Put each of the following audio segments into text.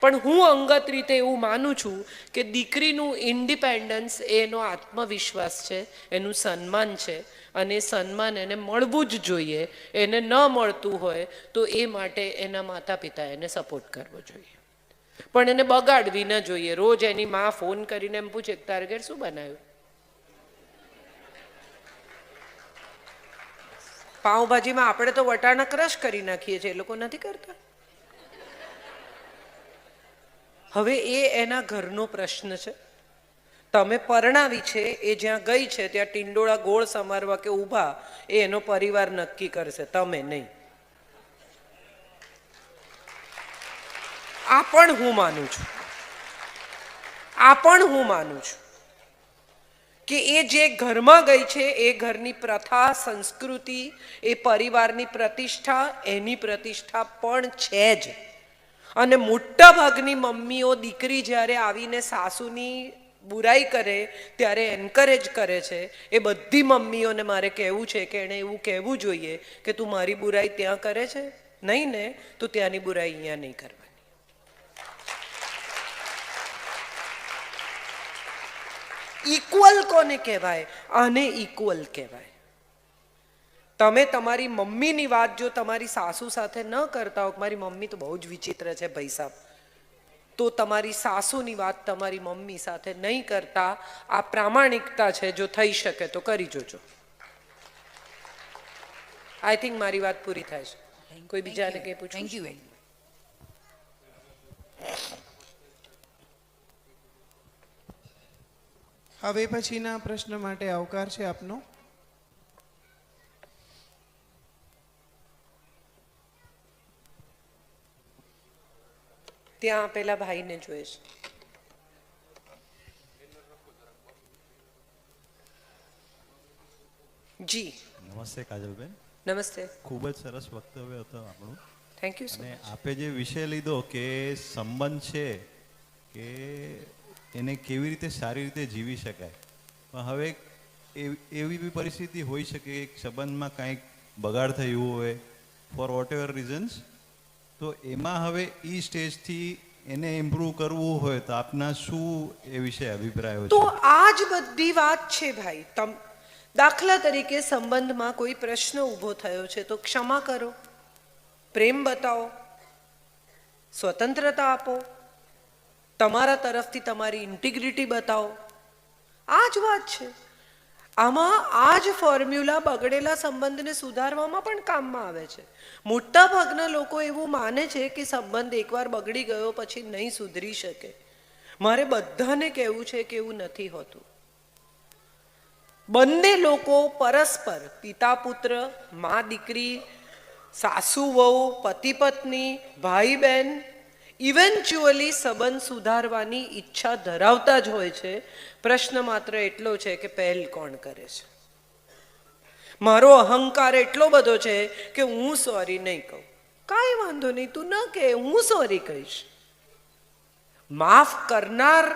પણ હું અંગત રીતે એવું માનું છું કે દીકરીનું ઇન્ડિપેન્ડન્સ એનો આત્મવિશ્વાસ છે, એનું સન્માન છે, અને એ સન્માન એને મળવું જ જોઈએ. એને ન મળતું હોય તો એ માટે એના માતા પિતા એને સપોર્ટ કરવો જોઈએ, પણ એને બગાડવી ન જોઈએ. રોજ એની માં ફોન કરીને એમ પૂછે તારે ઘેર શું બનાવ્યું? પાઉંભાજીમાં આપણે તો વટાણા ક્રશ કરી નાખીએ છીએ, એ લોકો નથી કરતા. હવે એ એના ઘરનો પ્રશ્ન છે. તમે પરણાવી છે એ જ્યાં ગઈ છે ત્યાં ટિંડોળા ગોળ સમારવા કે ઊભા એ એનો પરિવાર નક્કી કરશે, તમે નહીં. આ પણ હું માનું છું કે એ જે ઘરમાં ગઈ છે એ ઘરની પ્રથા, સંસ્કૃતિ, એ પરિવારની પ્રતિષ્ઠા, એની પ્રતિષ્ઠા પણ છે જ. અને મોટા ભાગની મમ્મીઓ દીકરી જ્યારે આવીને સાસુની બુરાઈ કરે ત્યારે એન્કરેજ કરે છે. એ બધી મમ્મીઓને મારે કહેવું છે કે એણે એવું કહેવું જોઈએ કે તું મારી બુરાઈ ત્યાં કરે છે, નહીં ને તો ત્યાંની બુરાઈ અહીંયા નહીં કરવાની. ઇક્વલ કોને કહેવાય? આને ઇક્વલ કહેવાય. તમે તમારી મમ્મીની વાત જો તમારી સાસુ સાથે ન કરતા હો, મારી મમ્મી તો બહુ જ વિચિત્ર છે ભાઈ સાહેબ, તો તમારી સાસુની વાત તમારી મમ્મી સાથે નહીં કરતા. આ પ્રામાણિકતા છે, જો થઈ શકે તો કરી જોજો. આઈ થિંક મારી વાત પૂરી થાય છે. કોઈ બીજાને કંઈ પૂછવું? Thank you. હવે પછીના પ્રશ્ન માટે આવકાર છે આપનો. ત્યાં પેલા ભાઈને જોઈએ છે. જી નમસ્તે કાજલબેન. નમસ્તે. ખૂબ જ સરસ વક્તવ્ય હતો આપણું. Thank you. અને આપે જે વિષય લીધો કે સંબંધ છે કે એને કેવી રીતે સારી રીતે જીવી શકાય, પણ હવે એવી બી પરિસ્થિતિ હોઈ શકે કે સંબંધમાં કાંઈક બગાડ થયું હોય ફોર વોટ એવર રીઝન્સ, તો એમાં હવે એ સ્ટેજથી એને ઇમ્પ્રૂવ કરવું હોય તો આપના શું એ વિશે અભિપ્રાયો છે? તો આ જ બધી વાત છે ભાઈ. દાખલા તરીકે સંબંધમાં કોઈ પ્રશ્ન ઊભો થયો છે તો ક્ષમા કરો, પ્રેમ બતાવો, સ્વતંત્રતા આપો, તમારા તરફથી તમારી ઇન્ટિગ્રિટી બતાવો. આ જ વાત છે. આમાં આ જ ફોર્મ્યુલા બગડેલા સંબંધને સુધારવામાં પણ કામમાં આવે છે. મોટા ભાગના લોકો એવું માને છે કે સંબંધ એકવાર બગડી ગયો પછી નહીં સુધરી શકે. મારે બધાને કહેવું છે કે એવું નથી હોતું. બંને લોકો પરસ્પર, પિતા પુત્ર, મા દીકરી, સાસુ વહુ, પતિ પત્ની, ભાઈ બહેન, ઇવેન્ચ્યુઅલી સંબંધ સુધારવાની ઈચ્છા ધરાવતા જ હોય છે. પ્રશ્ન માત્ર એટલો છે કે પહેલ કોણ કરે છે. મારો અહંકાર એટલો બધો છે કે હું સોરી નહીં કહું. કાંઈ વાંધો નહીં, તું ન કહે, હું સોરી કહીશ. માફ કરનાર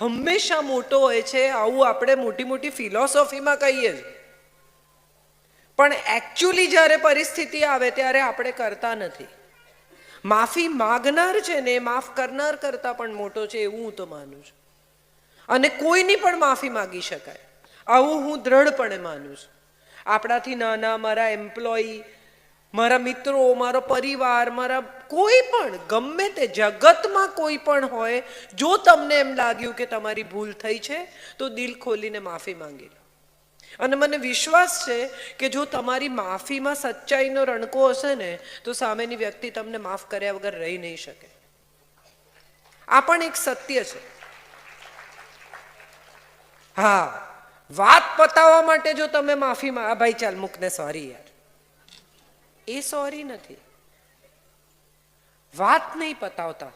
હંમેશા મોટો હોય છે, આવું આપણે મોટી મોટી ફિલોસોફીમાં કહીએ છીએ, પણ એકચ્યુઅલી જ્યારે પરિસ્થિતિ આવે ત્યારે આપણે કરતા નથી. માફી માગનાર છે ને એ માફ કરનાર કરતા પણ મોટો છે, એવું હું તો માનું છું. અને કોઈની પણ માફી માગી શકાય, આવું હું દ્રઢપણે માનું છું. આપણાથી નાના, મારા એમ્પ્લોયી, મારા મિત્રો, મારો પરિવાર, મારા કોઈ પણ, ગમે તે જગતમાં કોઈ પણ હોય, જો તમને એમ લાગ્યું કે તમારી ભૂલ થઈ છે તો દિલ ખોલીને માફી માંગી લો. અને મને વિશ્વાસ છે કે જો તમારી માફીમાં સચ્ચાઈનો રણકો હશે ને તો સામેની વ્યક્તિ તમને માફ કર્યા વગર રહી નહીં શકે. આ પણ એક સત્ય છે. હા, વાત પતાવવા માટે જો તમે માફી ભાઈ ચાલ મૂકને, સોરી યાર, એ સોરી નથી. વાત નહીં પતાવતા,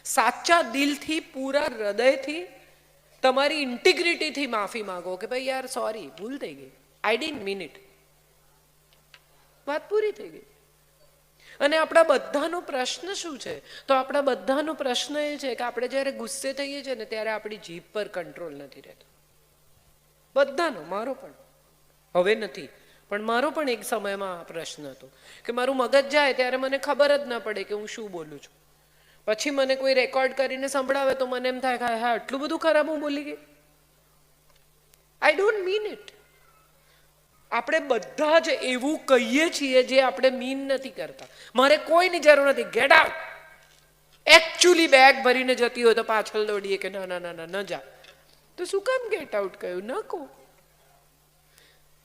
સાચા દિલથી, પૂરા હૃદયથી, તમારી ઇન્ટિગ્રિટીથી માફી માંગો કે ભાઈ યાર સોરી, ભૂલ થઈ ગઈ, આઈ ડિડન્ટ મીન ઇટ. વાત પૂરી થઈ ગઈ. અને આપણા બધાનો પ્રશ્ન શું છે? તો આપણા બધાનો પ્રશ્ન એ છે કે આપણે જ્યારે ગુસ્સે થઈએ છીએ ને ત્યારે આપણી જીભ પર કંટ્રોલ નથી રહેતો. બધાનો, મારો પણ હવે નથી, પણ મારો પણ એક સમયમાં આ પ્રશ્ન હતો કે મારું મગજ જાય ત્યારે મને ખબર જ ના પડે કે હું શું બોલું છું. પછી મને કોઈ રેકોર્ડ કરીને સંભળાવે તો મને એમ થાય કે હા આટલું બધું ખરાબ હું બોલી ગઈ. I don't mean it. આપણે બધા જ એવું કહીએ છીએ જે આપણે મીન નથી કરતા. મારે કોઈની જરૂર નથી, ગેટ આઉટ. એકચ્યુઅલી બેગ ભરીને જતી હોય તો પાછળ દોડીએ કે ના ના ના ના ન જા. તો શું કામ ગેટ આઉટ કહ્યું? ન કહું.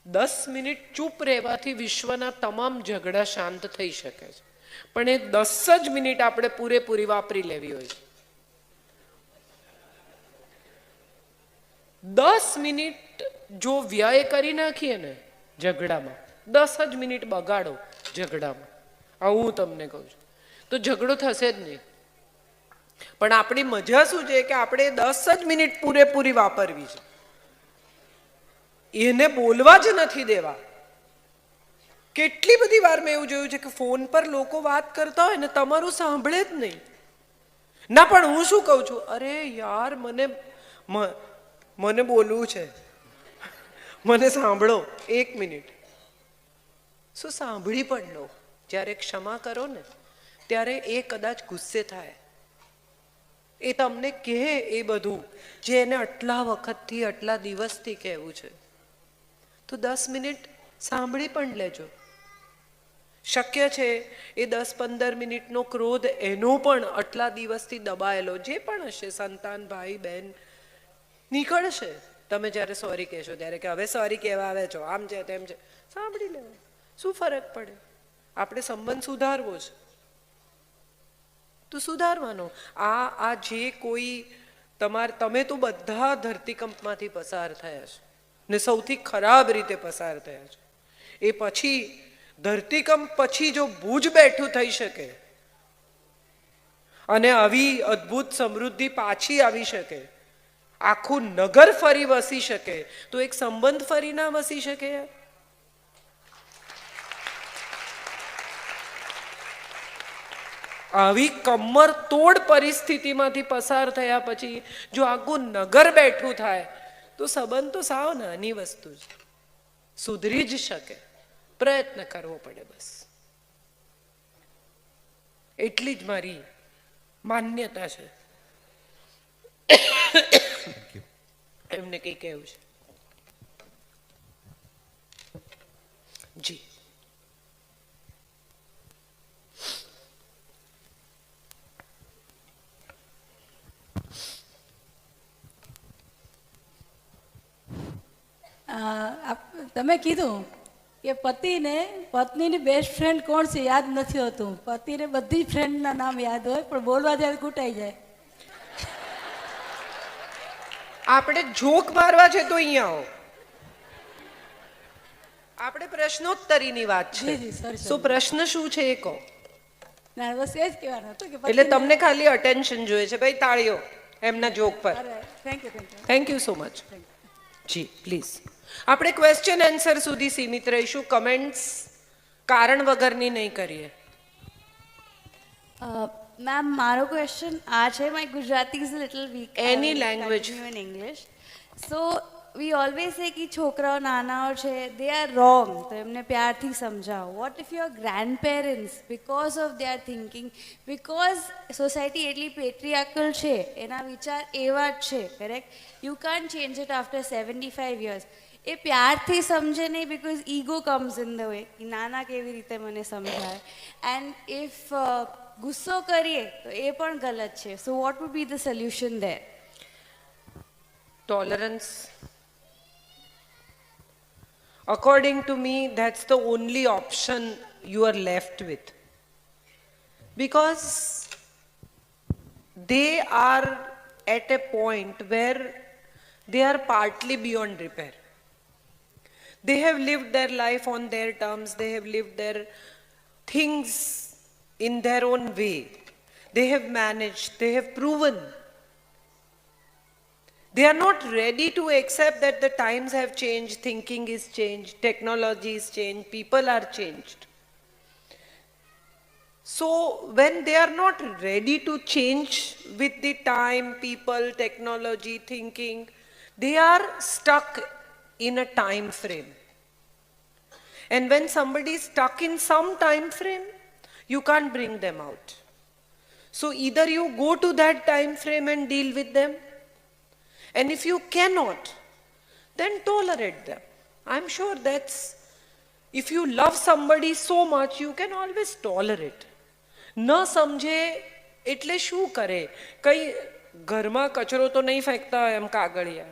10 મિનિટ ચૂપ રહેવાથી વિશ્વના તમામ ઝઘડા શાંત થઈ શકે છે, પણ એ 10 જ મિનિટ આપણે પૂરેપૂરી વાપરી લેવી હોય છે. 10 મિનિટ જો વ્યય કરી નાખીએ ને ઝઘડામાં, 10 જ મિનિટ બગાડો ઝઘડામાં, આવું હું તમને કહું છું, તો ઝઘડો થશે જ નહીં. પણ આપણી મજા શું છે કે આપણે 10 જ મિનિટ પૂરેપૂરી વાપરવી છે, એને બોલવા જ નથી દેવા. કેટલી બધી વાર મેં એવું જોયું છે કે ફોન પર લોકો વાત કરતા હોય ને તમારું સાંભળે જ નહીં. ના પણ હું શું કહું છું, અરે યાર મને બોલવું છે, મને સાંભળો 1 મિનિટ. શું સાંભળી પણ લો. જ્યારે ક્ષમા કરો ને ત્યારે એ કદાચ ગુસ્સે થાય, એ તમને કહે એ બધું જે એને આટલા વખતથી આટલા દિવસથી કહેવું છે, તો 10 મિનિટ સાંભળી પણ લેજો. શક્ય છે એ 10-15 મિનિટનો ક્રોધ એનો પણ આટલા દિવસથી દબાયેલો જે પણ હશે, સંતાન, ભાઈ, બહેન, નીકળશે તમે જ્યારે સોરી કહેશો ત્યારે કે હવે સોરી કહેવા આવે છો, આમ છે તેમ છે. સાંભળી લેવું, શું ફરક પડે? આપણે સંબંધ સુધારવો છે તો સુધારવાનો. આ જે કોઈ તમે તો બધા ધરતીકંપમાંથી પસાર થયા છે ને સૌથી ખરાબ રીતે પસાર થયા છે. એ પછી ધરતીકંપ પછી જો ભુજ બેઠું થઈ શકે અને આવી અદ્ભુત સમૃદ્ધિ પાછી આવી શકે, આખું નગર ફરી વસી શકે, તો એક સંબંધ ફરી ના વસી શકે? આવી કમર તોડ પરિસ્થિતિમાંથી પસાર થયા પછી જો આખું નગર બેઠું થાય તો સંબંધ તો સાવ નાની વસ્તુ છે, સુધરી જ શકે. પ્રયત્ન કરવો પડે બસ. એટલી જ મારી માન્યતા છે. એમને કઈ કહેવું છે? જી. તમે કીધું કે પતિને પત્નીની બેસ્ટ ફ્રેન્ડ કોણ છે યાદ નથી હોતું. પતિને બધી જ ફ્રેન્ડના નામ યાદ હોય પણ બોલવા જ્યારે ઘૂંટાઈ જાય. આપણે જોક મારવા છે તો અહીંયા આવો. આપણે પ્રશ્નોત્તરીની વાત છે. જી, જી, sorry, sorry. તો પ્રશ્ન શું છે એ કહો. ના બસ એ જ કહેવાનું હતું કે એટલે તમને ખાલી અટેન્શન જોઈએ છે. ભાઈ તાળીઓ એમના જોક પર. Thank you. Thank you so much. જી પ્લીઝ. આપણે ક્વેશ્ચન આન્સર સુધી સીમિત રહીશું, કમેન્ટ્સ કારણ વગરની નહીં કરીએ. મેમ મારો ક્વેશ્ચન આ છે, my Gujarati is little weak. Any language. In English. So we always say કે છોકરાઓ નાનાઓ છે, દે આર રોંગ, તો એમને પ્યારથી સમજાવો. What if your grandparents because of they are thinking, because society એટલી પેટ્રિયાર્કલ છે, એના વિચાર એવા જ છે, correct? You can't change it after 75 years. એ પ્યારથી સમજે નહીં, because ego comes in the way. નાના કેવી રીતે મને સમજાય? એન્ડ ઇફ ગુસ્સો કરીએ તો એ પણ ગલત છે. So what would be the solution there? Tolerance. According to me, that's the only option you are left with. Because they are at a point where they are partly beyond repair. They have lived their life on their terms, they have lived their things in their own way. They have managed, they have proven. They are not ready to accept that the times have changed, thinking is changed, technology is changed, people are changed. So when they are not ready to change with the time, people, technology, thinking, they are stuck in a time frame. And when somebody is stuck in some time frame, you can't bring them out. So either you go to that time frame and deal with them, and if you cannot, then tolerate them. I'm sure that's, if you love somebody so much, you can always tolerate. ન સમજે એટલે શું કરે? કઈ ઘરમાં કચરો તો નહીં ફેંકતા હોય એમ કાગળિયા.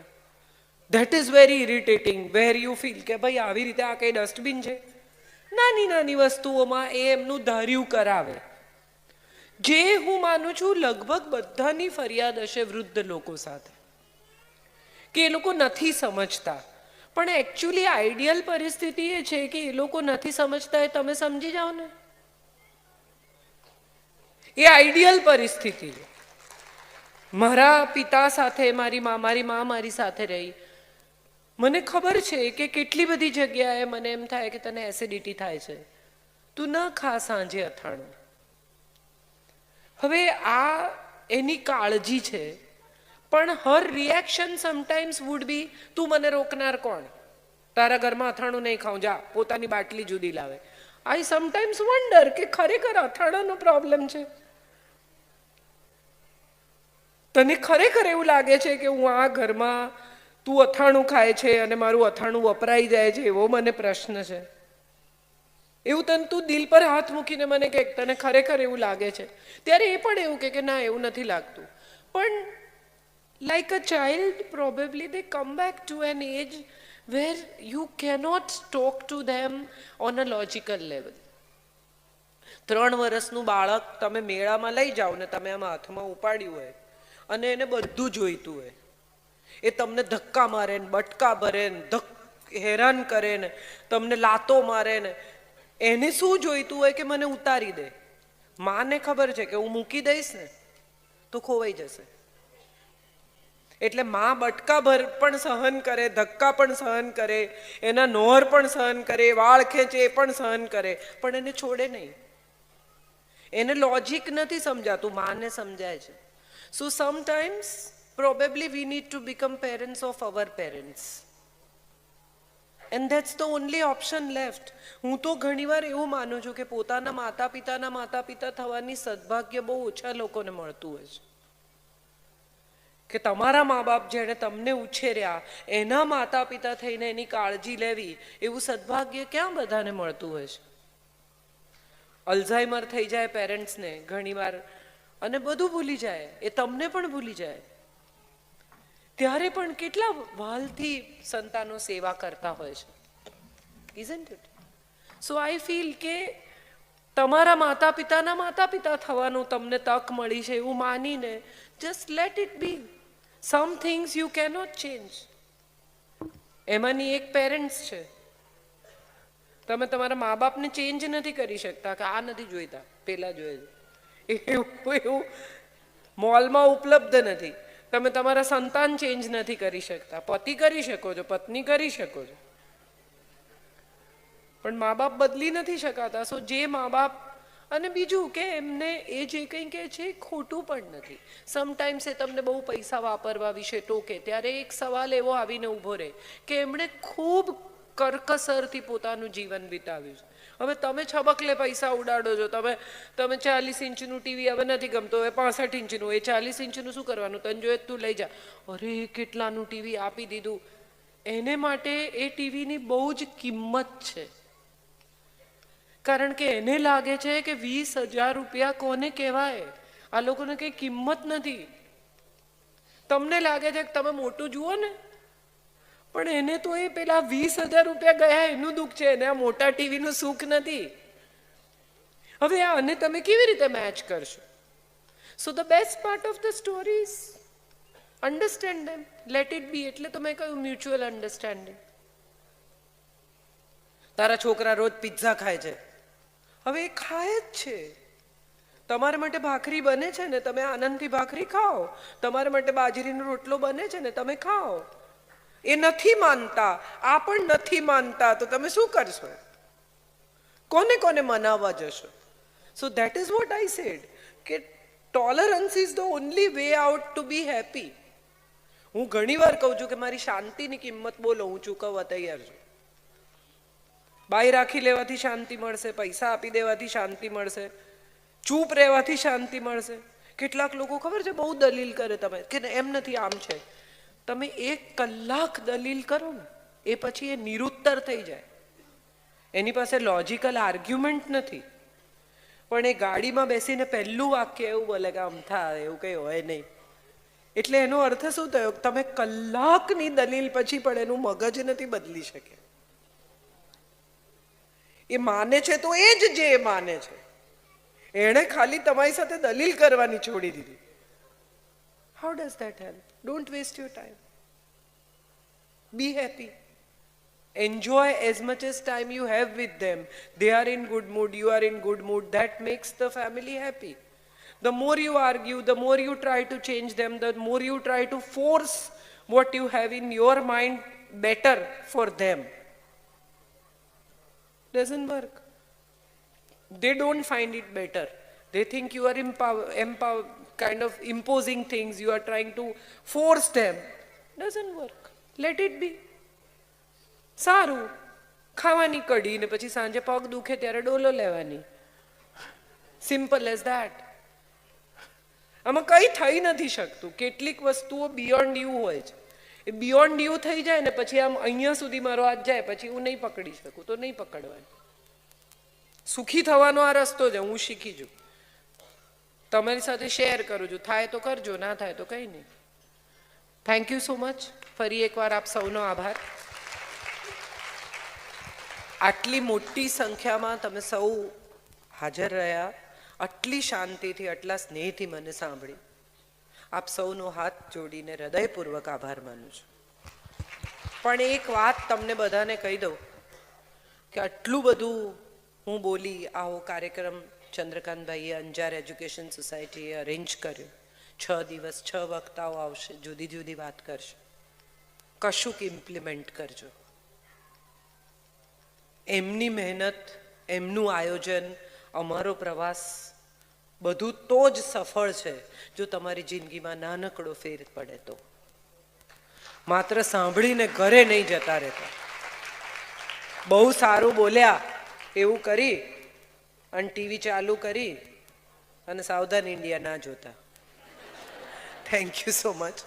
That is very irritating, where you feel કે ભાઈ આવી રીતે આ કઈ ડસ્ટબિન છે. નાની નાની વસ્તુઓમાં એ એમનું ધાર્યું કરાવે. જે હું માનું છું લગભગ બધાની ફરિયાદ હશે વૃદ્ધ લોકો સાથે, કે એ લોકો નથી સમજતા. પણ એકચ્યુઅલી આઈડિયલ પરિસ્થિતિ એ છે કે એ લોકો નથી સમજતા એ તમે સમજી જાઓ ને, એ આઈડિયલ પરિસ્થિતિ છે. મારા પિતા સાથે મારી મા મારી સાથે રહી, મને ખબર છે કે કેટલી બધી જગ્યાએ મને એમ થાય કે તને એસિડિટી થાય છે, તું ન ખા સાંજે અથાણું. હવે આ એની કાળજી છે, પણ હર રિએક્શન સમટાઈમ્સ વુડ બી, તું મને રોકનાર કોણ? તારા ઘરમાં અથાણું નહીં ખાઉં, જા પોતાની બાટલી જુદી લાવે. આઈ સમટાઈમ્સ વન્ડર કે ખરેખર અથાણાનો પ્રોબ્લેમ છે? તને ખરેખર એવું લાગે છે કે હું આ ઘરમાં તું અથાણું ખાય છે અને મારું અથાણું વપરાઈ જાય છે એવો મને પ્રશ્ન છે? એવું તને તું દિલ પર હાથ મૂકીને મને કે તને ખરેખર એવું લાગે છે? ત્યારે એ પણ એવું કે ના એવું નથી લાગતું. પણ like a child, probably they come back to an age where you cannot talk to them on a logical level. 3 વર્ષનું બાળક તમે મેળામાં લઈ જાઓ ને તમે આમાં હાથમાં ઉપાડ્યું હોય અને એને બધું જોઈતું હોય, એ તમને ધક્કા મારે ને બટકા ભરે ને હેરાન કરે ને તમને લાતો મારે ને, એને શું જોઈતું હોય કે મને ઉતારી દે. માને ખબર છે કે હું મૂકી દઈશ ને તો ખોવાઈ જશે, એટલે માં બટકા ભર પણ સહન કરે, ધક્કા પણ સહન કરે, એના નોર પણ સહન કરે, વાળ ખેંચે એ પણ સહન કરે, પણ એને છોડે નહીં. એને લોજિક નથી સમજાતું, માને સમજાય છે. So sometimes probably we need to become parents of our parents, and that's the only option left. હું તો ઘણીવાર એવું માનું છું કે પોતાના માતા પિતા થવાની સદભાગ્ય બહુ ઓછા લોકોને મળતું હોય છે. કે તમારા મા બાપ જેણે તમને ઉછેર્યા એના માતા પિતા થઈને એની કાળજી લેવી, એવું સદભાગ્ય ક્યાં બધાને મળતું હોય છે? અલ્ઝાઇમર થઈ જાય પેરેન્ટ્સને ઘણીવાર અને બધું ભૂલી જાય, એ તમને પણ ભૂલી જાય. ત્યારે પણ કેટલા વાલથી સંતાનો સેવા કરતા હોય છે, isn't it? So I feel કે તમારા માતા પિતા થવાનું તમને તક મળી છે એવું માનીને just let it be. Some things you cannot change. એમાંની એક પેરેન્ટ્સ છે. તમે તમારા મા બાપને ચેન્જ નથી કરી શકતા કે આ નથી જોઈતા, પેલા જોઈએ છે, એવું મોલમાં ઉપલબ્ધ નથી. તમે તમારા સંતાન ચેન્જ નથી કરી શકતા. પતિ કરી શકો છો, પત્ની કરી શકો છો, પણ મા બાપ બદલી નથી શકાતા. સો જે મા બાપ, અને બીજું કે એમને એ જે કંઈ કહે છે એ ખોટું પણ નથી. સમટાઈમ્સ એ તમને બહુ પૈસા વાપરવા વિશે ટોકે, ત્યારે એક સવાલ એવો આવીને ઊભો રહે કે એમણે ખૂબ કરકસરથી પોતાનું જીવન વિતાવ્યું છે. હવે તમે છબકલે પૈસા ઉડાડો છો, તમે 40 ઇંચનું ટીવી હવે નથી ગમતો, હવે 65 ઇંચનું, એ 40 ઇંચનું શું કરવાનું? તને જોઈએ તું લઈ જા. અરે કેટલાનું ટીવી આપી દીધું. એને માટે એ ટીવીની બહુ જ કિંમત છે, કારણ કે એને લાગે છે કે 20,000 રૂપિયા કોને કહેવાય, આ લોકોને કઈ કિંમત નથી. તમને લાગે છે કે તમે મોટું જુઓ ને, પણ એને તો એ પેલા 20,000 રૂપિયા ગયા એનું દુઃખ છે, એને આ મોટા ટીવીનું સુખ નથી. હવે આને તમે કેવી રીતે મેચ કરશો? So the best part of the story is understand them, let it be. એટલે તો મેં કહ્યું મ્યુચ્યુઅલ અન્ડરસ્ટેન્ડિંગ. તારા છોકરા રોજ પિઝા ખાય છે, હવે એ ખાય જ છે. તમારા માટે ભાખરી બને છે ને તમે આનંદથી ભાખરી ખાઓ, તમારા માટે બાજરીનો રોટલો બને છે ને તમે ખાઓ. એ નથી માનતા, આ પણ નથી માનતા, તો તમે શું કરશો? કોને કોને મનાવવા જશો? So that is what I said કે tolerance is the only way out to be happy. હું ઘણી વાર કહું છું કે મારી શાંતિની કિંમત બોલો, હું ચૂકવવા તૈયાર છું. બાઈ રાખી લેવાથી શાંતિ મળશે, પૈસા આપી દેવાથી શાંતિ મળશે, ચૂપ રહેવાથી શાંતિ મળશે, કેટલાક લોકો ખબર છે બહુ દલીલ કરે તમે કે એમ નથી આમ છે. તમે 1 કલાક દલીલ કરો ને એ પછી એ નિરુત્તર થઈ જાય. એની પાસે લોજિકલ આર્ગ્યુમેન્ટ નથી, પણ એ ગાડીમાં બેસીને પહેલું વાક્ય એવું બોલે કે આમ થાય એવું કંઈ હોય નહીં. એટલે એનો અર્થ શું થયો? તમે કલાકની દલીલ પછી પણ એનું મગજ નથી બદલી શકે. એ માને છે તો એ જ જે માને છે. એણે ખાલી તમારી સાથે દલીલ કરવાની છોડી દીધી. How does that help? Don't waste your time. Be happy. Enjoy as much as time you have with them. They are in good mood, you are in good mood. That makes the family happy. The more you argue, the more you try to change them, the more you try to force what you have in your mind better for them. Doesn't work. They don't find it better. They think you are kind of imposing things, you are trying to force them. Doesn't work. Let it be. સારું, ખાવાની કઢી ને પછી સાંજે પગ દુખે ત્યારે ડોલો લેવાની. Simple as that. આમાં કંઈ થઈ નથી શકતું. કેટલીક વસ્તુઓ બિયોન્ડ યુ હોય છે. એ બિયોન્ડ યુ થઈ જાય ને પછી આમ અહીંયા સુધી મારો હાથ જાય પછી હું નહીં પકડી શકું તો નહીં પકડવાની. સુખી થવાનો આ રસ્તો છે, હું શીખી છું. તમારી સાથે શેર કરું છું. થાય તો કરજો, ના થાય તો કંઈ નહીં. Thank you so much. ફરી એકવાર આપ સૌનો આભાર. આટલી મોટી સંખ્યામાં તમે સૌ હાજર રહ્યા, આટલી શાંતિથી આટલા સ્નેહથી મને સાંભળી. આપ સૌનો હાથ જોડીને હૃદયપૂર્વક આભાર માનું છું. પણ એક વાત તમને બધાને કહી દઉં કે આટલું બધું હું બોલી, આવો કાર્યક્રમ ચંદ્રકાંતભાઈએ અંજાર એજ્યુકેશન સોસાયટીએ અરેન્જ કર્યો. 6 દિવસ 6 વક્તાઓ આવશે, જુદી જુદી વાત કરશે. કશુંક ઇમ્પ્લિમેન્ટ કરજો. એમની મહેનત, એમનું આયોજન, અમારો પ્રવાસ બધું તો જ સફળ છે જો તમારી જિંદગીમાં નાનકડો ફેર પડે તો. માત્ર સાંભળીને ઘરે નહીં જતા રહેતા. બહુ સારું બોલ્યા એવું કરી અને ટીવી ચાલુ કરી અને સાવધાન ઇન્ડિયા ના જોતા. Thank you so much.